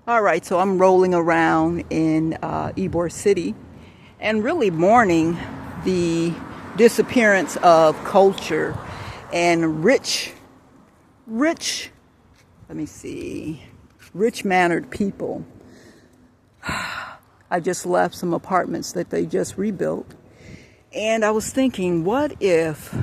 All right, so I'm rolling around in Ybor City and really mourning the disappearance of culture and rich mannered people. I just left some apartments that they just rebuilt, and I was thinking, what if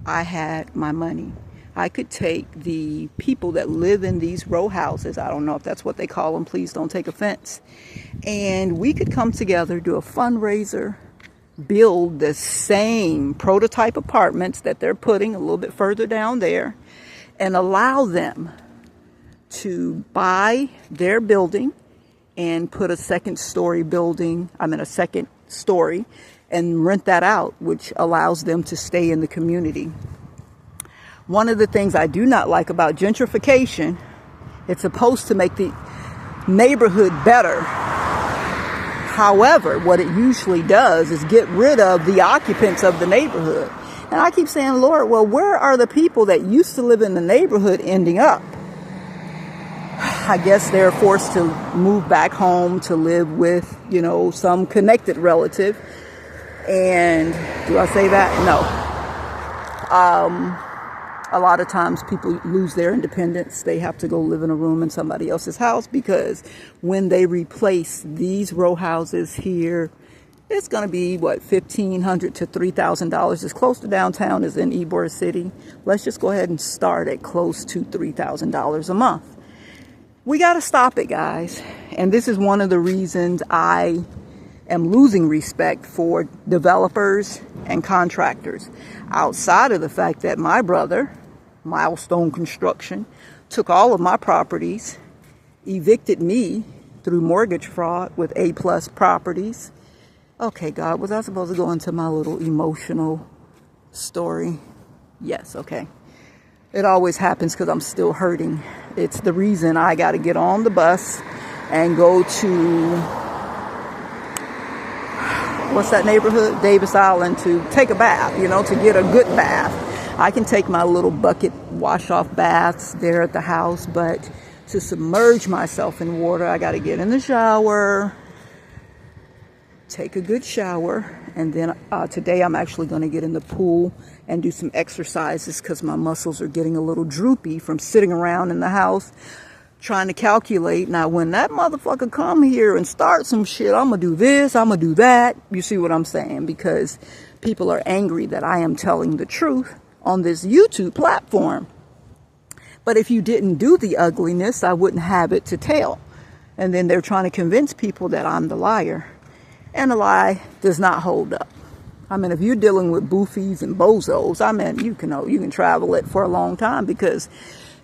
I had my money? I could take the people that live in these row houses, I don't know if that's what they call them, please don't take offense, and we could come together, do a fundraiser, build the same prototype apartments that they're putting a little bit further down there, and allow them to buy their building and put a second story, and rent that out, which allows them to stay in the community. One of the things I do not like about gentrification, it's supposed to make the neighborhood better. However, what it usually does is get rid of the occupants of the neighborhood. And I keep saying, Lord, well, where are the people that used to live in the neighborhood ending up? I guess they're forced to move back home to live with, some connected relative. And do I say that? No. A lot of times people lose their independence. They have to go live in a room in somebody else's house, because when they replace these row houses here, it's going to be, $1,500 to $3,000. As close to downtown as in Ybor City. Let's just go ahead and start at close to $3,000 a month. We got to stop it, guys. And this is one of the reasons I am losing respect for developers and contractors. Outside of the fact that my brother, Milestone Construction, took all of my properties, evicted me through mortgage fraud with A+ properties. Okay, God, was I supposed to go into my little emotional story? Yes, okay. It always happens because I'm still hurting. It's the reason I got to get on the bus and go to, what's that neighborhood? Davis Island, to take a bath, to get a good bath. I can take my little bucket wash-off baths there at the house, but to submerge myself in water, I got to get in the shower, take a good shower, and then today I'm actually going to get in the pool and do some exercises because my muscles are getting a little droopy from sitting around in the house trying to calculate. Now, when that motherfucker come here and start some shit, I'm going to do this, I'm going to do that. You see what I'm saying? Because people are angry that I am telling the truth on this YouTube platform. But if you didn't do the ugliness, I wouldn't have it to tell. And then they're trying to convince people that I'm the liar. And a lie does not hold up. If you're dealing with boofies and bozos, you can travel it for a long time because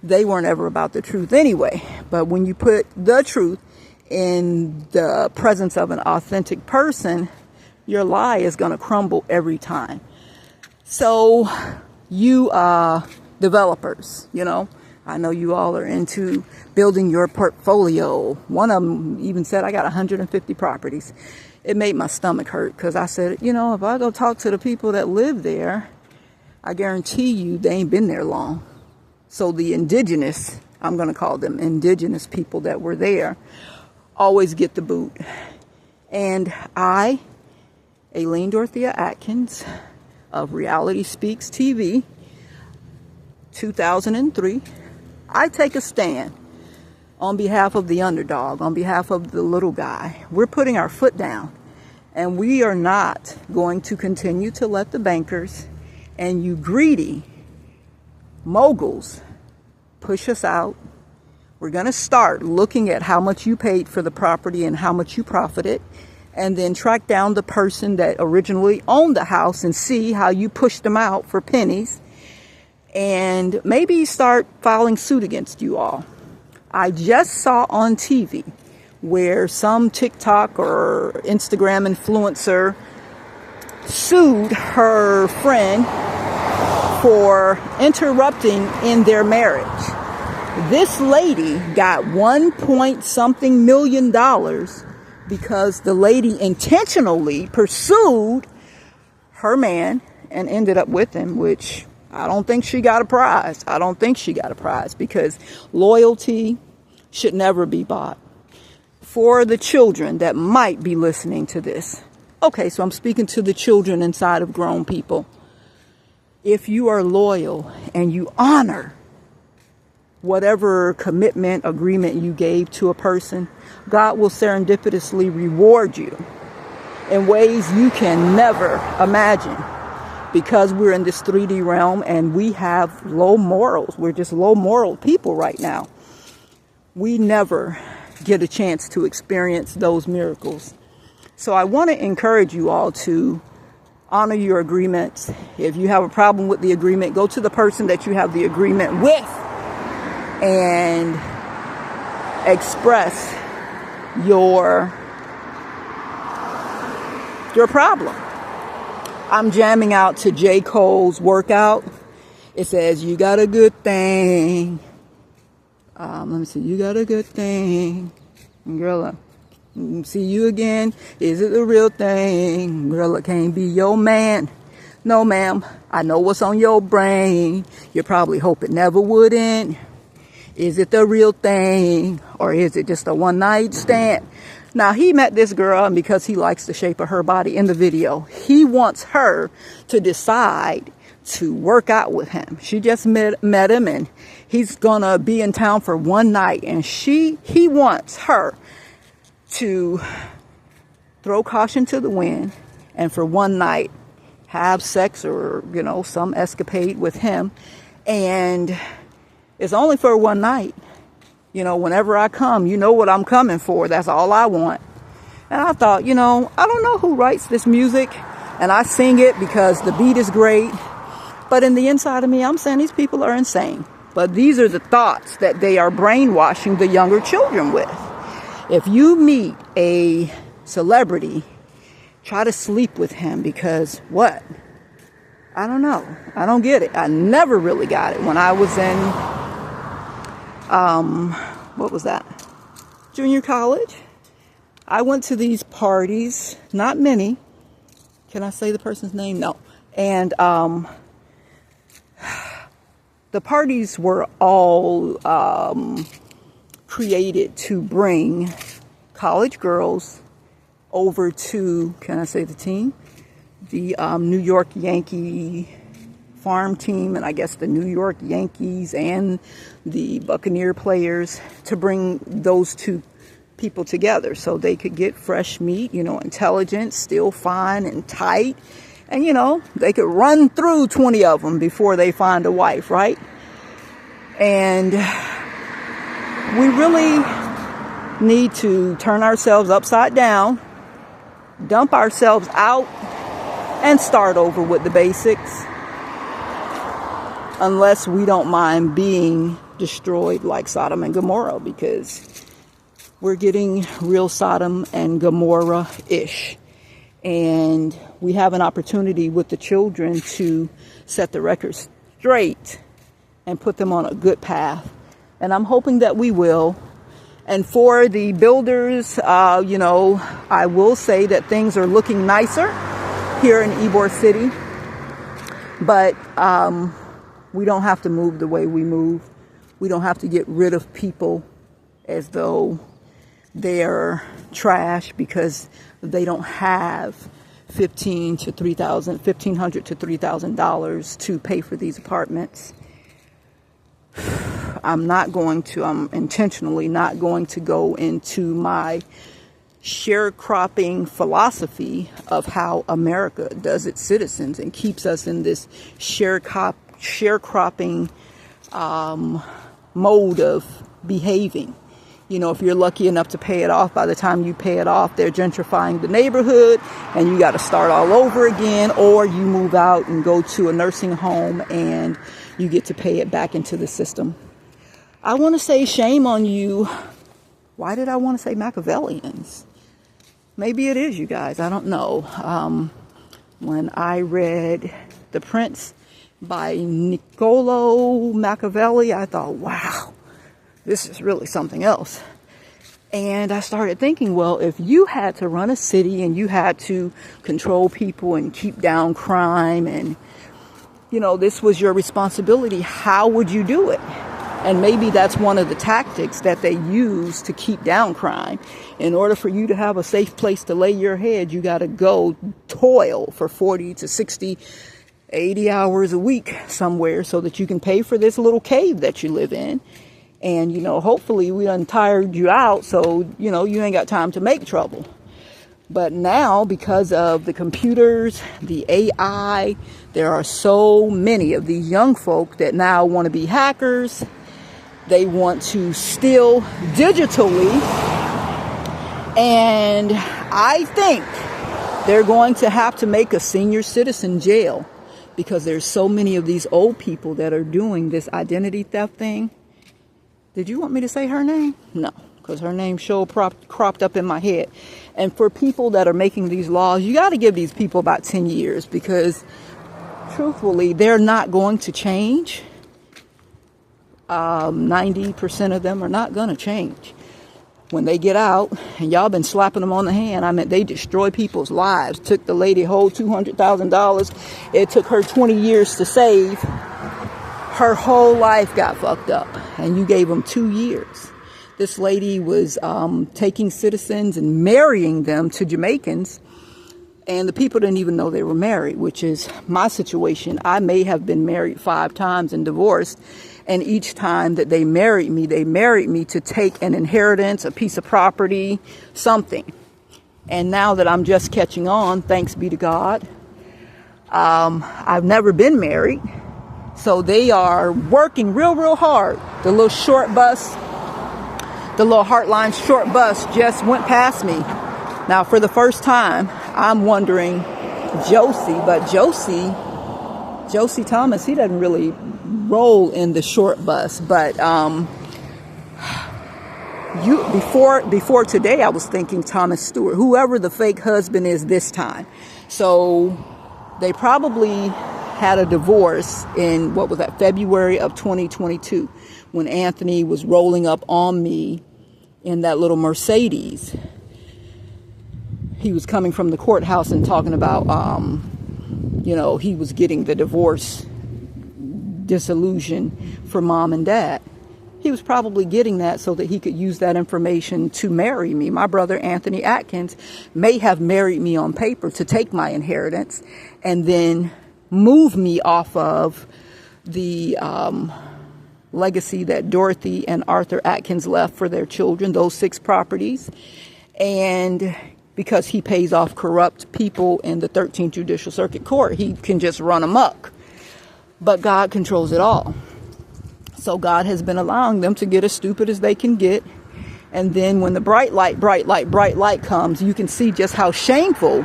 they weren't ever about the truth anyway. But when you put the truth in the presence of an authentic person, your lie is going to crumble every time. So you developers, I know you all are into building your portfolio. One of them even said, I got 150 properties. It made my stomach hurt because I said, if I go talk to the people that live there, I guarantee you they ain't been there long. So the indigenous, I'm going to call them indigenous people that were there, always get the boot. And I, Aileen Dorothea Atkins of Reality Speaks TV, 2003, I take a stand on behalf of the underdog, on behalf of the little guy. We're putting our foot down, and we are not going to continue to let the bankers and you greedy moguls push us out. We're going to start looking at how much you paid for the property and how much you profited, and then track down the person that originally owned the house and see how you pushed them out for pennies, and maybe start filing suit against you all. I just saw on TV where some TikTok or Instagram influencer sued her friend for interrupting in their marriage. This lady got $1 million because the lady intentionally pursued her man and ended up with him, which I don't think she got a prize. Because loyalty should never be bought. For the children that might be listening to this. Okay, so I'm speaking to the children inside of grown people. If you are loyal and you honor whatever commitment, agreement you gave to a person, God will serendipitously reward you in ways you can never imagine. Because we're in this 3D realm and we have low morals. We're just low moral people right now. We never get a chance to experience those miracles. So I want to encourage you all to honor your agreements. If you have a problem with the agreement, go to the person that you have the agreement with and express your problem. I'm jamming out to J. Cole's Workout. It says, you got a good thing. Let me see. You got a good thing. Girl, see you again. Is it the real thing? Girl, I can't be your man. No, ma'am. I know what's on your brain. You probably hope it never would end. Is it the real thing? Or is it just a one-night stand? Now, he met this girl, and because he likes the shape of her body in the video, he wants her to decide to work out with him. She just met him, and he's going to be in town for one night. And he wants her to throw caution to the wind and for one night have sex or, some escapade with him. And it's only for one night. Whenever I come, you know what I'm coming for. That's all I want. And I thought, I don't know who writes this music. And I sing it because the beat is great. But in the inside of me, I'm saying these people are insane. But these are the thoughts that they are brainwashing the younger children with. If you meet a celebrity, try to sleep with him because what? I don't know. I don't get it. I never really got it when I was in what was that? Junior college. I went to these parties, not many. Can I say the person's name? No. And the parties were all created to bring college girls over to, can I say the team? The New York Yankee farm team, and I guess the New York Yankees and the Buccaneer players, to bring those two people together so they could get fresh meat, intelligent, still fine and tight. And, they could run through 20 of them before they find a wife, right? And we really need to turn ourselves upside down, dump ourselves out, and start over with the basics. Unless we don't mind being destroyed like Sodom and Gomorrah, because we're getting real Sodom and Gomorrah-ish. And we have an opportunity with the children to set the record straight and put them on a good path. And I'm hoping that we will. And for the builders, I will say that things are looking nicer here in Ybor City. But we don't have to move the way we move. We don't have to get rid of people as though they're trash because they don't have $1,500 to $3,000 to pay for these apartments. I'm intentionally not going to go into my sharecropping philosophy of how America does its citizens and keeps us in this sharecropping mode of behaving. If you're lucky enough to pay it off, by the time you pay it off, they're gentrifying the neighborhood and you got to start all over again, or you move out and go to a nursing home and you get to pay it back into the system. I want to say shame on you. Why did I want to say Machiavellians? Maybe it is you guys. I don't know. When I read The Prince by Niccolo Machiavelli, I thought, wow, this is really something else. And I started thinking, well, if you had to run a city and you had to control people and keep down crime and, this was your responsibility, how would you do it? And maybe that's one of the tactics that they use to keep down crime. In order for you to have a safe place to lay your head, you got to go toil for 40 to 60, 80 hours a week somewhere so that you can pay for this little cave that you live in. And, hopefully we done tired you out so, you ain't got time to make trouble. But now, because of the computers, the AI, there are so many of these young folk that now want to be hackers. They want to steal digitally. And I think they're going to have to make a senior citizen jail because there's so many of these old people that are doing this identity theft thing. Did you want me to say her name? No, because her name cropped up in my head. And for people that are making these laws, you got to give these people about 10 years because truthfully, they're not going to change. 90% of them are not going to change. When they get out, and y'all been slapping them on the hand, I mean, they destroy people's lives. Took the lady whole $200,000. It took her 20 years to save. Her whole life got fucked up, and you gave them 2 years. This lady was taking citizens and marrying them to Jamaicans, and the people didn't even know they were married, which is my situation. I may have been married 5 times and divorced. And each time that they married me to take an inheritance, a piece of property, something. And now that I'm just catching on, thanks be to God, I've never been married. So they are working real hard. The little short bus, the little Heartline short bus just went past me. Now, for the first time, I'm wondering, Josie Thomas, he doesn't really roll in the short bus, but before today I was thinking Thomas Stewart, whoever the fake husband is this time. So they probably had a divorce in February of 2022 when Anthony was rolling up on me in that little Mercedes. He was coming from the courthouse and talking about he was getting the divorce dissolution for mom and dad. He was probably getting that so that he could use that information to marry me. My brother, Anthony Atkins, may have married me on paper to take my inheritance and then move me off of the legacy that Dorothy and Arthur Atkins left for their children, those 6 properties. And because he pays off corrupt people in the 13th Judicial Circuit Court, he can just run amok. But God controls it all. So God has been allowing them to get as stupid as they can get. And then when the bright light comes, you can see just how shameful,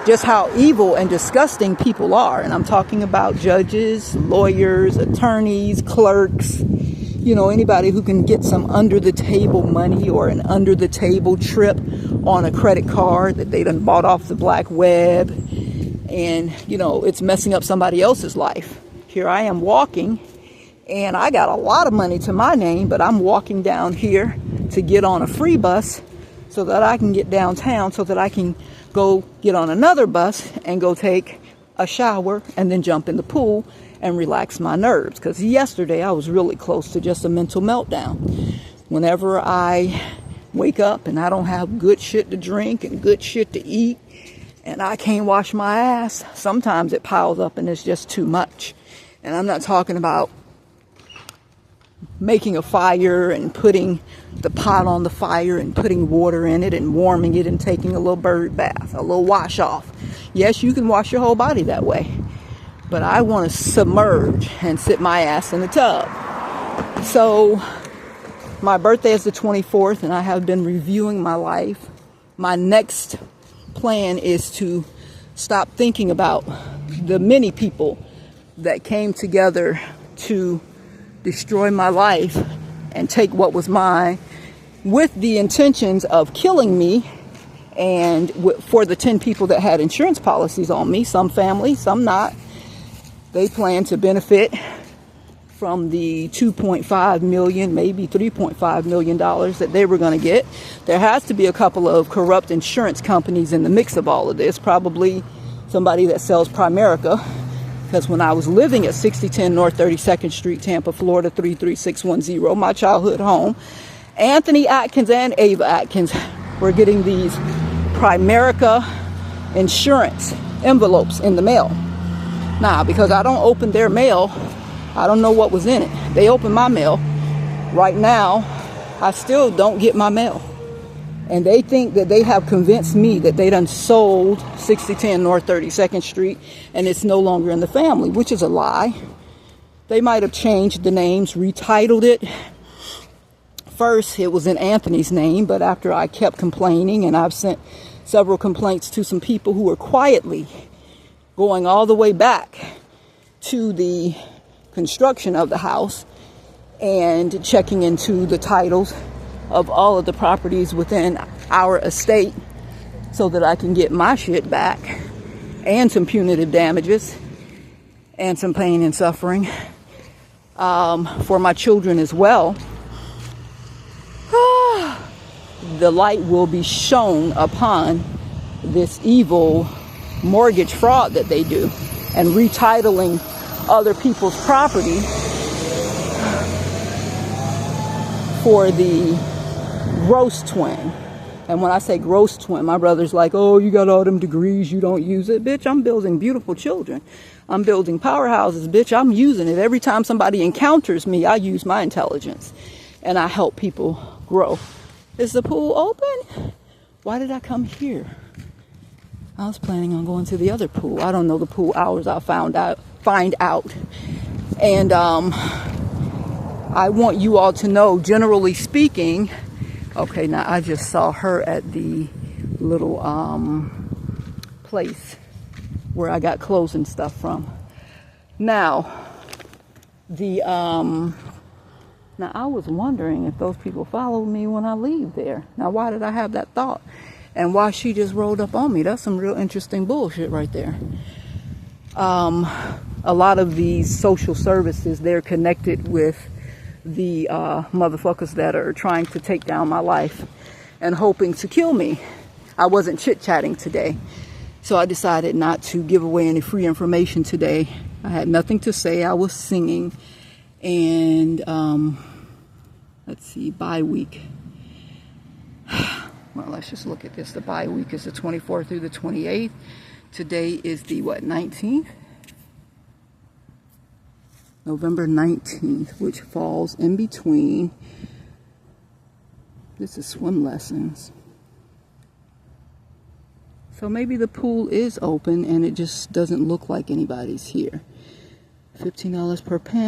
just how evil and disgusting people are. And I'm talking about judges, lawyers, attorneys, clerks, anybody who can get some under the table money or an under the table trip on a credit card that they done bought off the black web. And, it's messing up somebody else's life. Here I am walking, and I got a lot of money to my name, but I'm walking down here to get on a free bus so that I can get downtown, so that I can go get on another bus and go take a shower and then jump in the pool and relax my nerves. Because yesterday I was really close to just a mental meltdown. Whenever I wake up and I don't have good shit to drink and good shit to eat, and I can't wash my ass, sometimes it piles up and it's just too much. And I'm not talking about making a fire and putting the pot on the fire and putting water in it and warming it and taking a little bird bath, a little wash off. Yes, you can wash your whole body that way. But I want to submerge and sit my ass in the tub. So my birthday is the 24th, and I have been reviewing my life. My next plan is to stop thinking about the many people that came together to destroy my life and take what was mine with the intentions of killing me. And for the 10 people that had insurance policies on me, some family, some not, they plan to benefit from the $2.5 million, maybe $3.5 million that they were going to get. There has to be a couple of corrupt insurance companies in the mix of all of this. Probably somebody that sells Primerica Because when I was living at 6010 North 32nd Street, Tampa, Florida 33610, my childhood home, Anthony Atkins and Ava Atkins were getting these Primerica insurance envelopes in the mail. Now, because I don't open their mail, I don't know what was in it. They open my mail. Right now, I still don't get my mail. And they think that they have convinced me that they done sold 6010 North 32nd Street and it's no longer in the family, which is a lie. They might have changed the names, retitled it. First, it was in Anthony's name, but after I kept complaining, and I've sent several complaints to some people who were quietly going all the way back to the construction of the house and checking into the titles of all of the properties within our estate so that I can get my shit back and some punitive damages and some pain and suffering for my children as well. The light will be shown upon this evil mortgage fraud that they do and retitling other people's property for the gross twin. And when I say gross twin, my brother's like, oh, you got all them degrees, you don't use it. Bitch, I'm building beautiful children. I'm building powerhouses, bitch. I'm using it. Every time somebody encounters me, I use my intelligence and I help people grow. Is the pool open? Why did I come here? I was planning on going to the other pool. I don't know the pool hours. I'll find out. And I want you all to know, generally speaking, okay, now I just saw her at the little place where I got clothes and stuff from. Now, now I was wondering if those people follow me when I leave there. Now, why did I have that thought? And why she just rolled up on me? That's some real interesting bullshit right there. A lot of these social services, they're connected with the motherfuckers that are trying to take down my life and hoping to kill me. I wasn't chit-chatting today, so I decided not to give away any free information today. I had nothing to say. I was singing. And let's see, bye week. Well, let's just look at this. The bye week is the 24th through the 28th. Today is the, what, 19th? November 19th, which falls in between. This is swim lessons. So maybe the pool is open and it just doesn't look like anybody's here. $15 per pound.